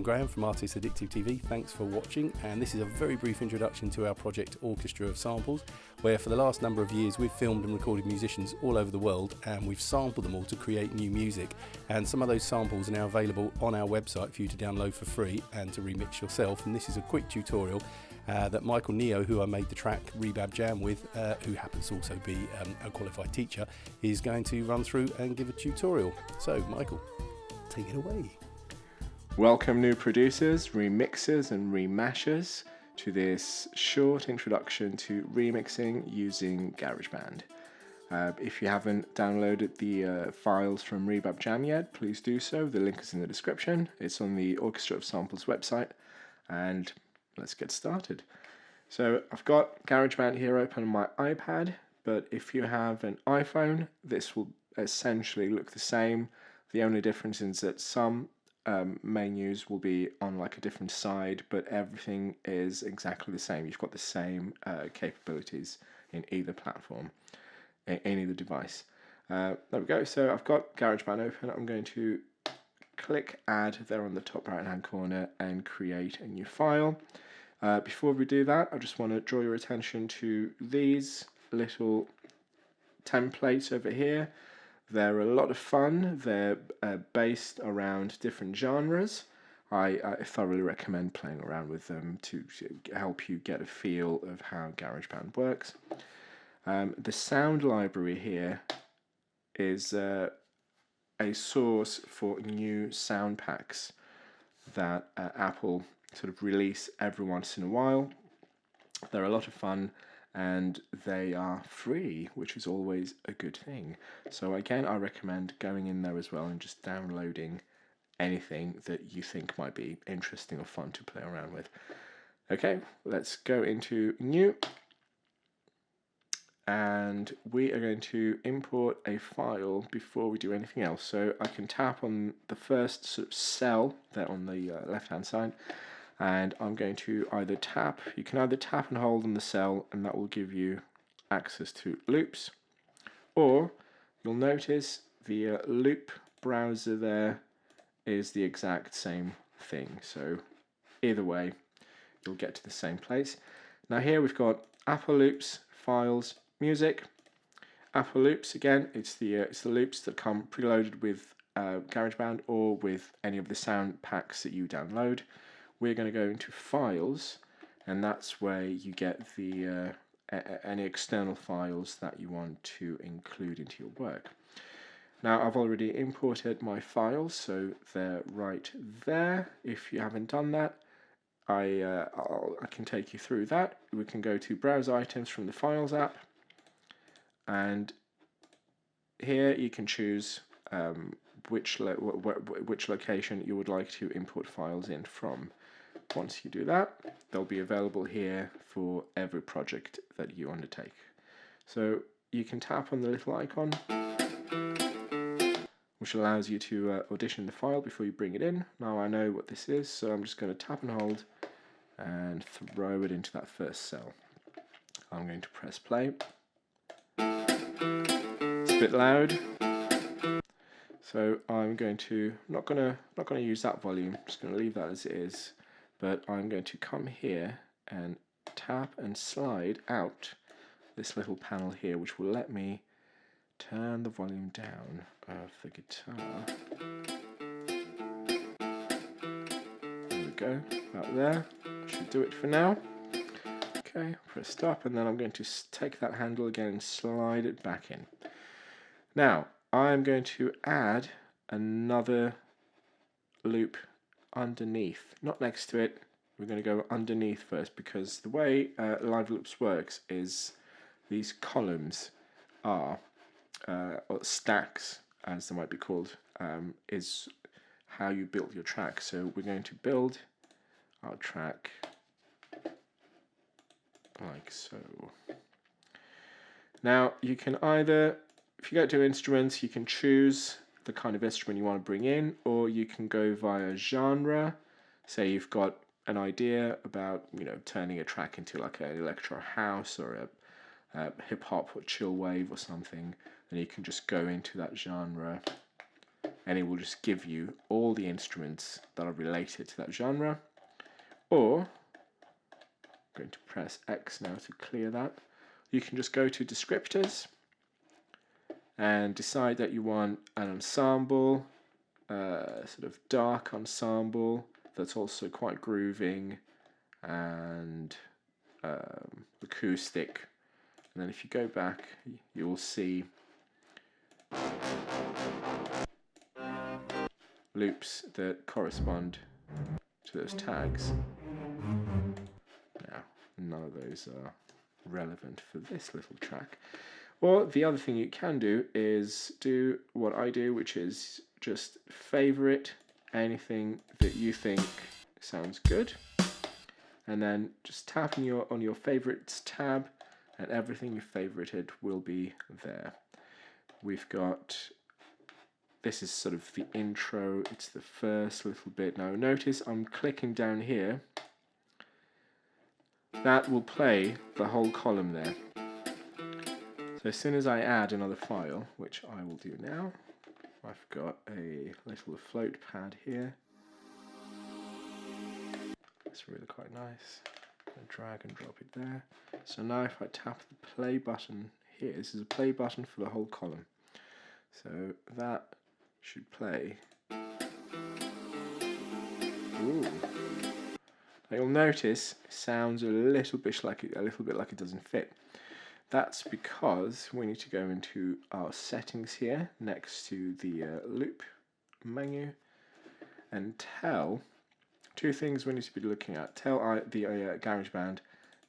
I'm Graham from Addictive TV. Thanks for watching, and this is a very brief introduction to our project Orchestra of Samples, where for the last number of years we've filmed and recorded musicians all over the world, and we've sampled them all to create new music. And some of those samples are now available on our website for you to download for free and to remix yourself. And this is a quick tutorial that Michael Neo, who I made the track Ribab Jam with, who happens to also be a qualified teacher, is going to run through and give a tutorial. So Michael, take it away. Welcome new producers, remixers and remashers to this short introduction to remixing using GarageBand. If you haven't downloaded the files from Ribab Jam yet, please do so. The link is in the description. It's on the Orchestra of Samples website, and let's get started. So I've got GarageBand here open on my iPad, but if you have an iPhone, this will essentially look the same. The only difference is that some menus will be on like a different side, but everything is exactly the same. You've got the same capabilities in either platform, in either device. There we go. So I've got GarageBand open. I'm going to click Add there on the top right hand corner and create a new file. Before we do that, I just want to draw your attention to these little templates over here. They're a lot of fun. They're based around different genres. I thoroughly recommend playing around with them to help you get a feel of how GarageBand works. The sound library here is a source for new sound packs that Apple sort of release every once in a while. They're a lot of fun, and they are free, which is always a good thing. So again, I recommend going in there as well and just downloading anything that you think might be interesting or fun to play around with. Okay, let's go into New, and we are going to import a file before we do anything else. So I can tap on the first sort of cell there on the left hand side, and I'm going to either tap, you can either tap and hold on the cell, and that will give you access to loops, or you'll notice the loop browser there is the exact same thing. So either way, you'll get to the same place. Now here we've got Apple Loops, Files, Music. Apple Loops, again, it's the loops that come preloaded with GarageBand or with any of the sound packs that you download. We're going to go into Files, and that's where you get the any external files that you want to include into your work. Now I've already imported my files, so they're right there. If you haven't done that, I can take you through that. We can go to Browse Items from the Files app, and here you can choose which location you would like to import files in from. Once you do that, they'll be available here for every project that you undertake. So you can tap on the little icon, which allows you to audition the file before you bring it in. Now I know what this is, so I'm just going to tap and hold and throw it into that first cell. I'm going to press play. It's a bit loud, so I'm going to not going to use that volume. I'm just going to leave that as it is. But I'm going to come here and tap and slide out this little panel here, which will let me turn the volume down of the guitar. There we go, about there. Should do it for now. Okay, press stop, and then I'm going to take that handle again and slide it back in. Now, I'm going to add another loop underneath, not next to it. We're going to go underneath first, because the way Live Loops works is these columns are, or stacks as they might be called, is how you build your track. So we're going to build our track like so. Now you can either, if you go to instruments, you can choose the kind of instrument you want to bring in, or you can go via genre. Say you've got an idea about, turning a track into like an electro house or a hip hop or chill wave or something, then you can just go into that genre and it will just give you all the instruments that are related to that genre. Or, I'm going to press X now to clear that. You can just go to descriptors and decide that you want an ensemble, sort of dark ensemble that's also quite grooving, and acoustic. And then if you go back, you will see loops that correspond to those tags. Now, none of those are relevant for this little track. Or the other thing you can do is do what I do, which is just favorite anything that you think sounds good, and then just tap on your favorites tab, and everything you favorited will be there. We've got, this is sort of the intro, it's the first little bit. Now notice I'm clicking down here. That will play the whole column there. So as soon as I add another file, which I will do now, I've got a little float pad here. It's really quite nice. I'll drag and drop it there. So now if I tap the play button here, this is a play button for the whole column. So that should play. Ooh. Now you'll notice it sounds a little bit like it doesn't fit. That's because we need to go into our settings here next to the loop menu and tell two things we need to be looking at. Tell the GarageBand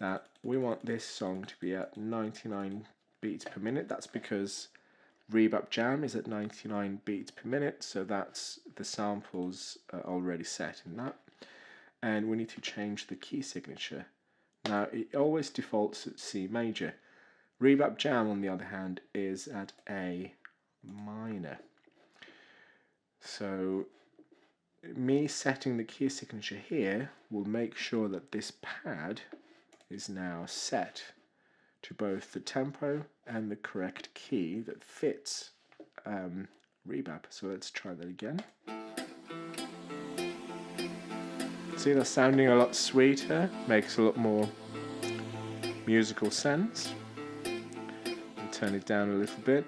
that we want this song to be at 99 beats per minute. That's because Ribab Jam is at 99 beats per minute, so that's the samples already set in that. And we need to change the key signature. Now it always defaults at C major. Ribab Jam, on the other hand, is at A minor. So me setting the key signature here will make sure that this pad is now set to both the tempo and the correct key that fits Ribab. So let's try that again. See, that's sounding a lot sweeter, makes a lot more musical sense. Turn it down a little bit.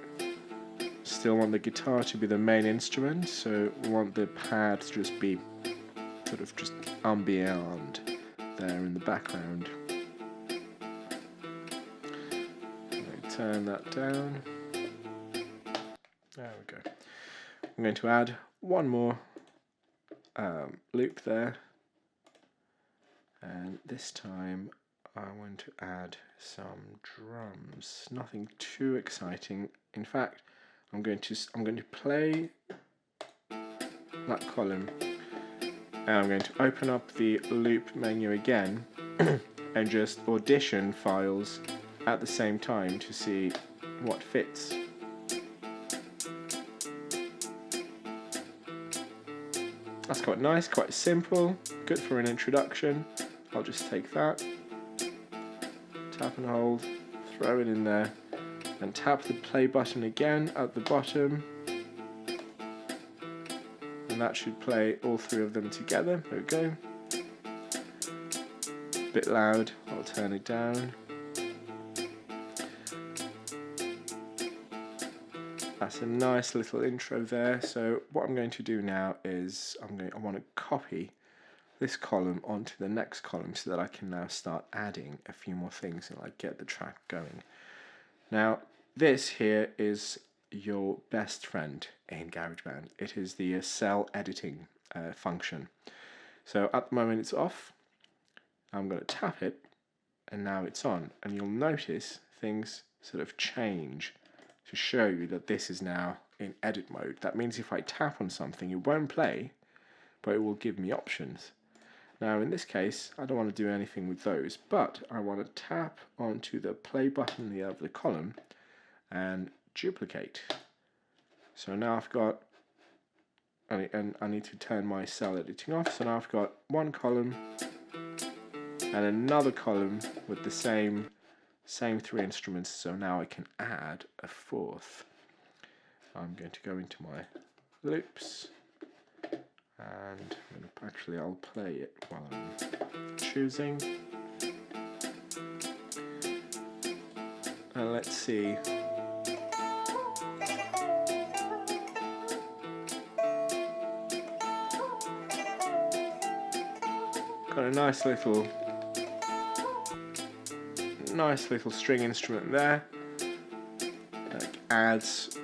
Still want the guitar to be the main instrument, so we want the pad to just be sort of just ambient there in the background. Turn that down. There we go. I'm going to add one more loop there, and this time I want to add some drums. Nothing too exciting. In fact, I'm going to play that column, and I'm going to open up the loop menu again and just audition files at the same time to see what fits. That's quite nice, quite simple, good for an introduction. I'll just take that, tap and hold, throw it in there, and tap the play button again at the bottom, and that should play all three of them together. There we go. Bit loud, I'll turn it down. That's a nice little intro there. So what I'm going to do now is I want to copy this column onto the next column so that I can now start adding a few more things and like get the track going. Now this here is your best friend in GarageBand. It is the cell editing function. So at the moment it's off. I'm going to tap it and now it's on, and you'll notice things sort of change to show you that this is now in edit mode. That means if I tap on something it won't play, but it will give me options. Now in this case I don't want to do anything with those, but I want to tap onto the play button of the column and duplicate. So now I've got, and I need to turn my cell editing off, so now I've got one column and another column with the same three instruments, so now I can add a fourth. I'm going to go into my loops, and actually I'll play it while I'm choosing. And let's see. Got a nice little string instrument there that adds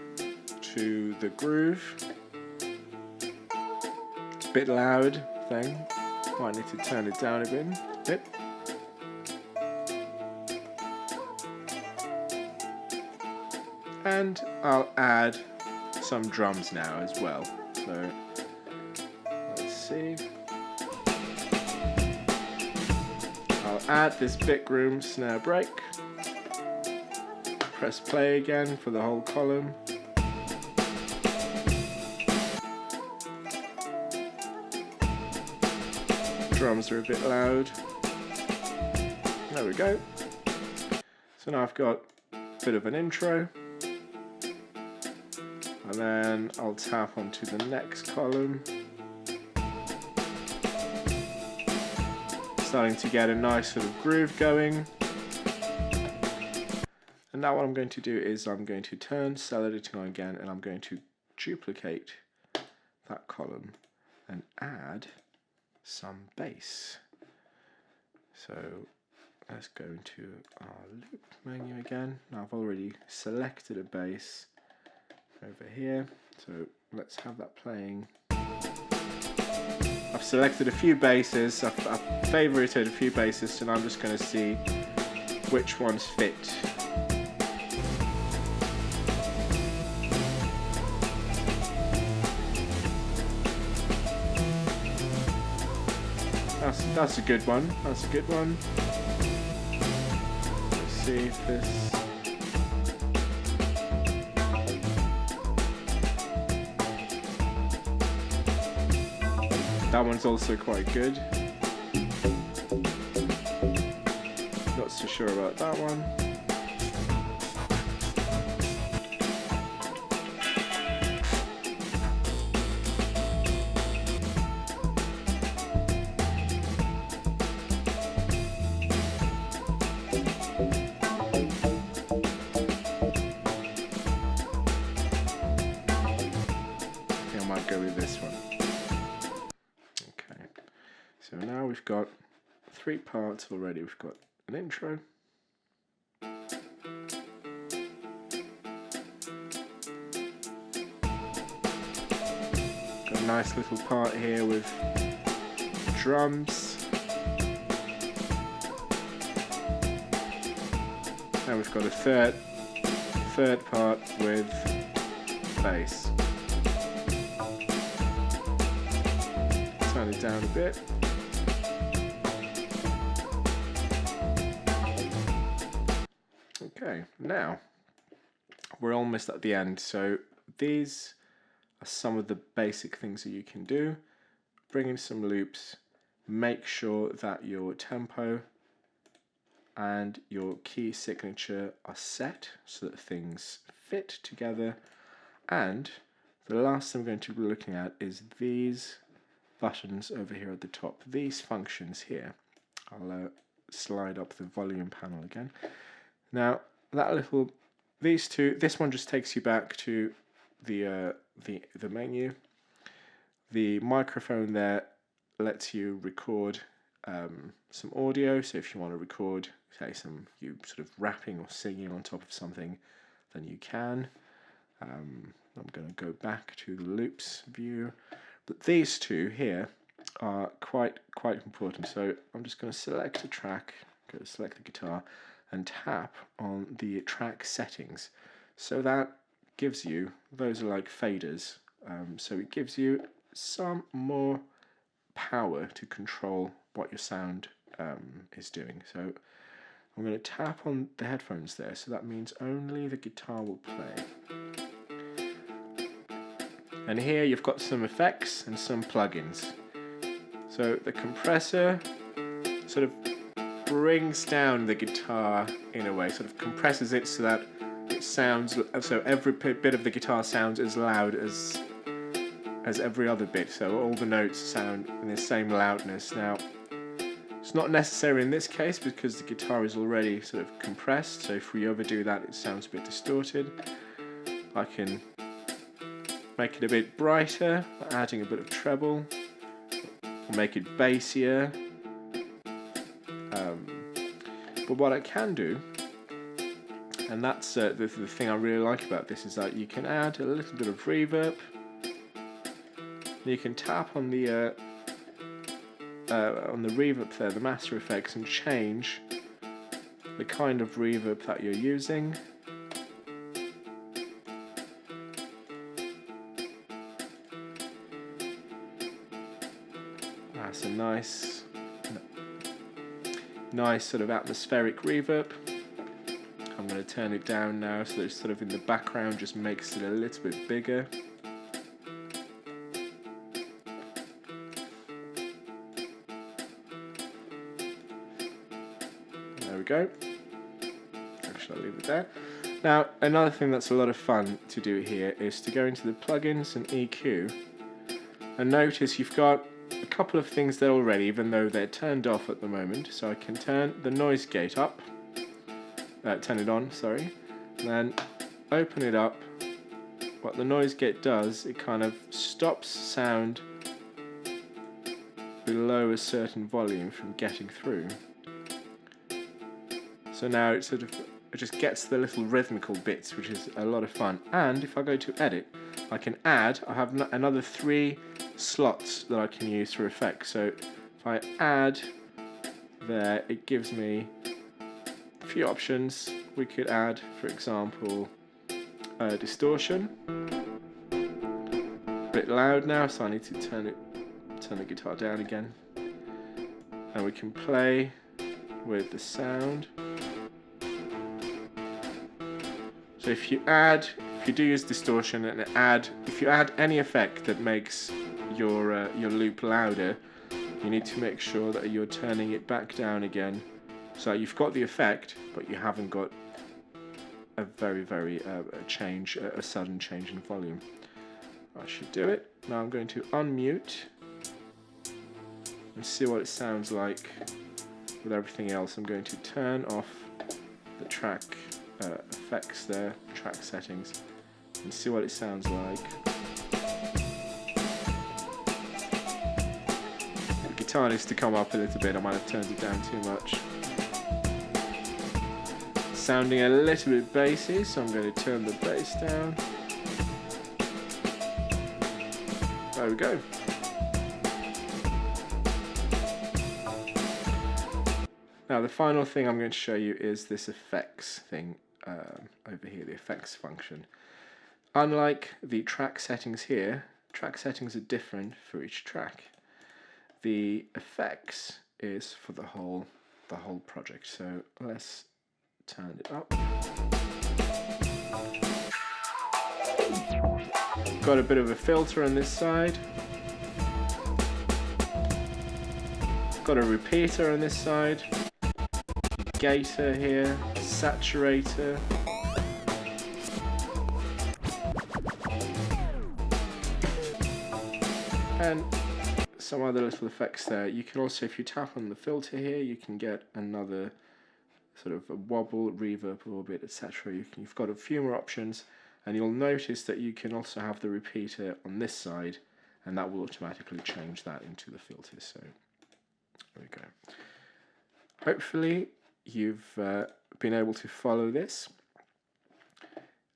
to the groove. It's a bit loud thing. Might need to turn it down a bit. And I'll add some drums now as well. So let's see. I'll add this big room snare break. Press play again for the whole column. Drums are a bit loud. There we go. So now I've got a bit of an intro. And then I'll tap onto the next column. Starting to get a nice sort of groove going. And now what I'm going to do is I'm going to turn cell editing on again, and I'm going to duplicate that column and add some bass. So let's go into our loop menu again. Now I've already selected a bass over here, so let's have that playing. I've selected a few basses, I've favorited a few basses, and I'm just going to see which ones fit. That's a good one. That's a good one. Let's see if this. That one's also quite good. Not so sure about that one. I think I might go with this one. So now we've got 3 parts already. We've got an intro, got a nice little part here with drums, and we've got a third part with bass. Turn it down a bit. Okay, now we're almost at the end. So these are some of the basic things that you can do. Bring in some loops, make sure that your tempo and your key signature are set so that things fit together. And the last thing I'm going to be looking at is these buttons over here at the top, these functions here. I'll slide up the volume panel again. Now these two, this one just takes you back to the menu. The microphone there lets you record some audio. So if you want to record, say, you sort of rapping or singing on top of something, then you can. I'm going to go back to the loops view. But these two here are quite important. So I'm just going to select a track, go to select the guitar, and tap on the track settings. So that gives you, those are like faders. So it gives you some more power to control what your sound is doing. So I'm going to tap on the headphones there. So that means only the guitar will play. And here you've got some effects and some plugins. So the compressor sort of brings down the guitar in a way, sort of compresses it so that it sounds, so every bit of the guitar sounds as loud as as every other bit, so all the notes sound in the same loudness. Now, it's not necessary in this case because the guitar is already sort of compressed, so if we overdo that it sounds a bit distorted. I can make it a bit brighter by adding a bit of treble, or make it bassier. But what I can do, and that's the thing I really like about this, is that you can add a little bit of reverb. You can tap on the reverb there, the master effects, and change the kind of reverb that you're using. That's a nice sort of atmospheric reverb. I'm going to turn it down now so that it's sort of in the background, just makes it a little bit bigger. There we go. Actually, I'll leave it there. Now, another thing that's a lot of fun to do here is to go into the plugins and EQ, and notice you've got a couple of things there already, even though they're turned off at the moment. So I can turn the noise gate up, turn it on, sorry, and then open it up. What the noise gate does, it kind of stops sound below a certain volume from getting through. So now it just gets the little rhythmical bits, which is a lot of fun. And if I go to edit, I have another 3 slots that I can use for effects. So if I add there, it gives me a few options. We could add, for example, distortion. A bit loud now, so I need to turn the guitar down again. And we can play with the sound. So if you do use distortion and if you add any effect that makes your loop louder, you need to make sure that you're turning it back down again. So you've got the effect, but you haven't got a sudden change in volume. I should do it. Now I'm going to unmute and see what it sounds like with everything else. I'm going to turn off the track effects there, track settings, and see what it sounds like. The guitar needs to come up a little bit. I might have turned it down too much. Sounding a little bit bassy, so I'm going to turn the bass down. There we go. Now the final thing I'm going to show you is this effects thing over here, the effects function. Unlike the track settings here, track settings are different for each track. The effects is for the whole project. So let's turn it up. Got a bit of a filter on this side. Got a repeater on this side. Gator here, saturator. And some other little effects there. You can also, if you tap on the filter here, you can get another sort of a wobble, reverb a little bit, etc. You've got a few more options, and you'll notice that you can also have the repeater on this side, and that will automatically change that into the filter. So there we go. Hopefully you've been able to follow this.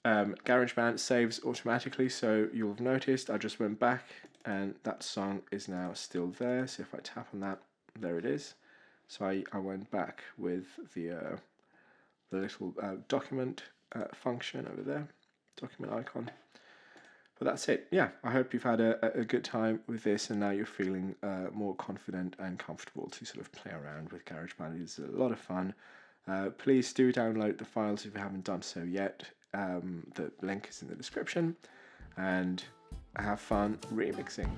GarageBand saves automatically, so you'll have noticed I just went back and that song is now still there. So if I tap on that, there it is. So I went back with the little document function over there, document icon. But that's it. Yeah, I hope you've had a good time with this, and now you're feeling more confident and comfortable to sort of play around with GarageBand. It's a lot of fun. Please do download the files if you haven't done so yet. The link is in the description, and have fun remixing.